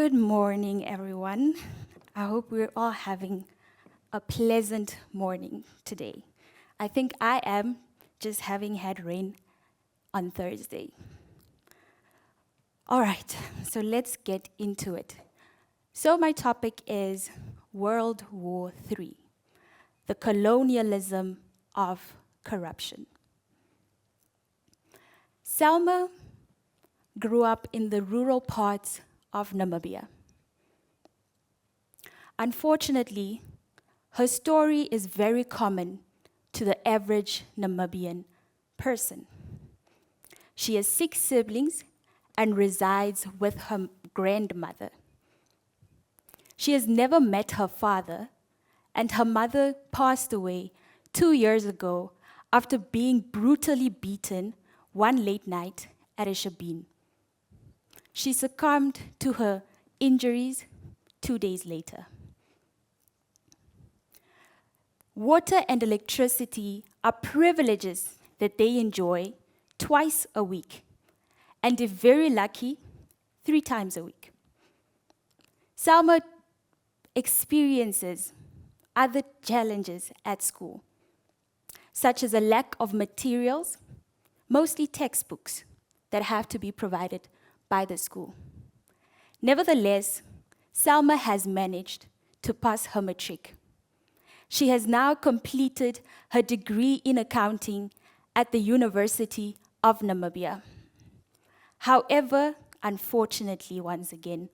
Good morning, everyone. I hope we're all having a pleasant morning today. I think I am, just having had rain on Thursday. All right, so let's get into it. So my topic is World War III, the colonialism of corruption. Selma grew up in the rural parts of Namibia. Unfortunately, her story is very common to the average Namibian person. She has 6 siblings and resides with her grandmother. She has never met her father, and her mother passed away 2 years ago after being brutally beaten one late night at a shebeen. She succumbed to her injuries 2 days later. Water and electricity are privileges that they enjoy twice a week, and if very lucky, 3 times a week. Selma experiences other challenges at school, such as a lack of materials, mostly textbooks, that have to be provided by the school. Nevertheless, Selma has managed to pass her matric. She has now completed her degree in accounting at the University of Namibia. However, unfortunately, once again,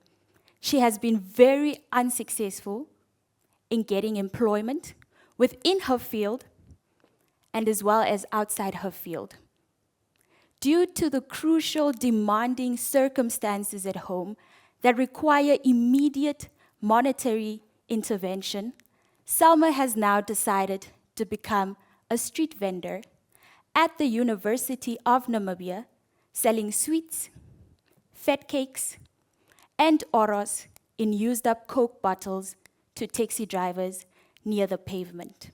she has been very unsuccessful in getting employment within her field and as well as outside her field. Due to the crucial, demanding circumstances at home that require immediate monetary intervention, Selma has now decided to become a street vendor at the University of Namibia, selling sweets, fat cakes, and oros in used-up Coke bottles to taxi drivers near the pavement.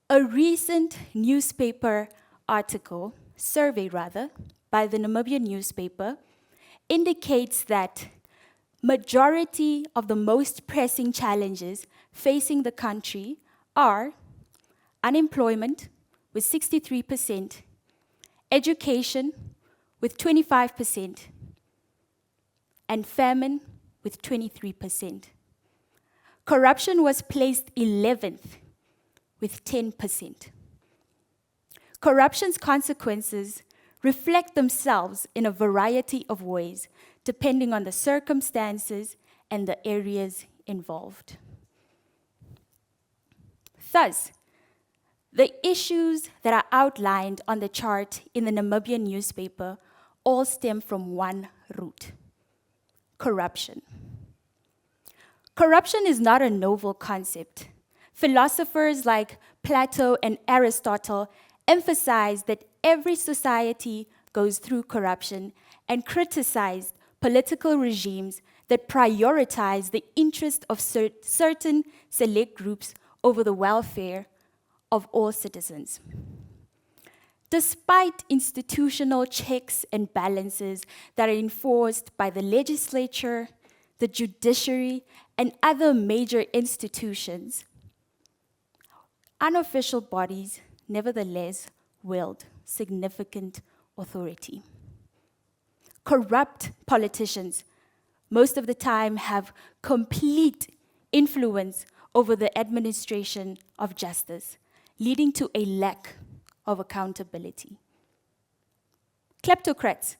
A recent newspaper article, survey rather, by the Namibian newspaper indicates that majority of the most pressing challenges facing the country are unemployment with 63%, education with 25%, and famine with 23%. Corruption was placed 11th with 10%. Corruption's consequences reflect themselves in a variety of ways, depending on the circumstances and the areas involved. Thus, the issues that are outlined on the chart in the Namibian newspaper all stem from one root: corruption. Corruption is not a novel concept. Philosophers like Plato and Aristotle emphasized that every society goes through corruption and criticized political regimes that prioritize the interest of certain select groups over the welfare of all citizens. Despite institutional checks and balances that are enforced by the legislature, the judiciary, and other major institutions, unofficial bodies nevertheless wield significant authority. Corrupt politicians most of the time have complete influence over the administration of justice, leading to a lack of accountability. Kleptocrats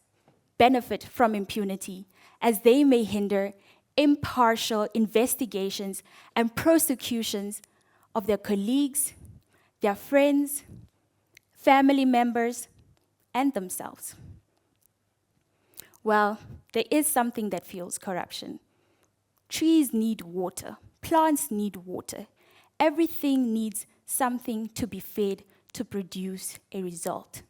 benefit from impunity as they may hinder impartial investigations and prosecutions of their colleagues, their friends, family members, and themselves. Well, there is something that fuels corruption. Trees need water, plants need water. Everything needs something to be fed to produce a result.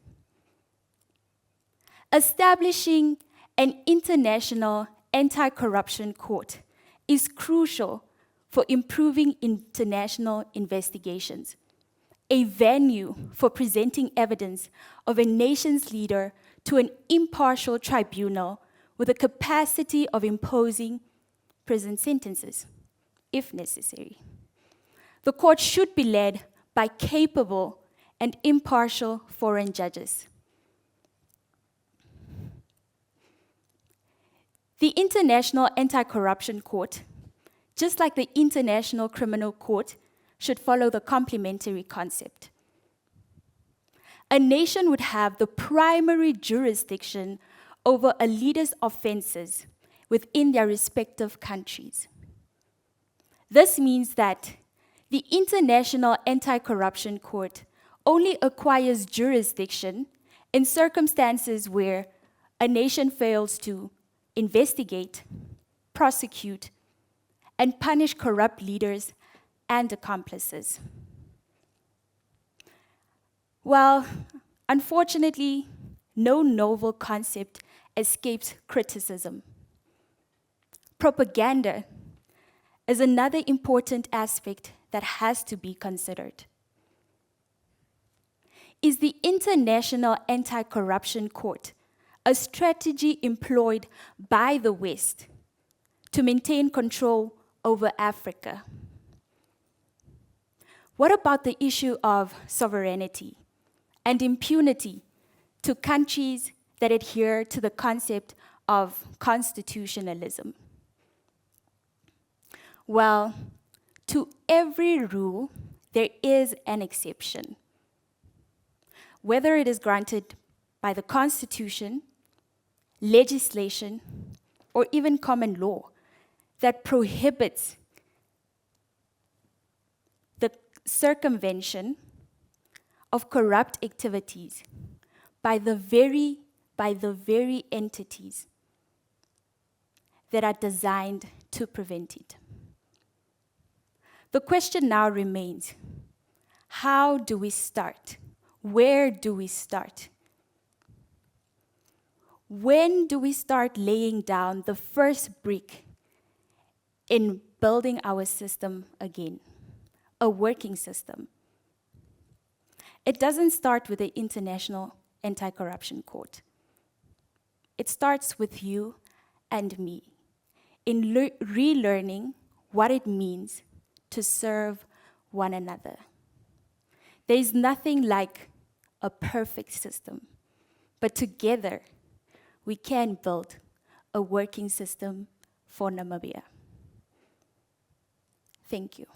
Establishing an international anti-corruption court is crucial for improving international investigations, a venue for presenting evidence of a nation's leader to an impartial tribunal with the capacity of imposing prison sentences, if necessary. The court should be led by capable and impartial foreign judges. The International Anti-Corruption Court, just like the International Criminal Court, should follow the complementary concept. A nation would have the primary jurisdiction over a leader's offenses within their respective countries. This means that the International Anti-Corruption Court only acquires jurisdiction in circumstances where a nation fails to investigate, prosecute, and punish corrupt leaders and accomplices. Well, unfortunately, no novel concept escapes criticism. Propaganda is another important aspect that has to be considered. Is the International Anti-Corruption Court a strategy employed by the West to maintain control over Africa? What about the issue of sovereignty and impunity to countries that adhere to the concept of constitutionalism? Well, to every rule, there is an exception. Whether it is granted by the Constitution, legislation, or even common law that prohibits the circumvention of corrupt activities by the very entities that are designed to prevent it. The question now remains, how do we start? Where do we start? When do we start laying down the first brick in building our system again, a working system? It doesn't start with the International Anti-Corruption Court. It starts with you and me in relearning what it means to serve one another. There is nothing like a perfect system, but together we can build a working system for Namibia. Thank you.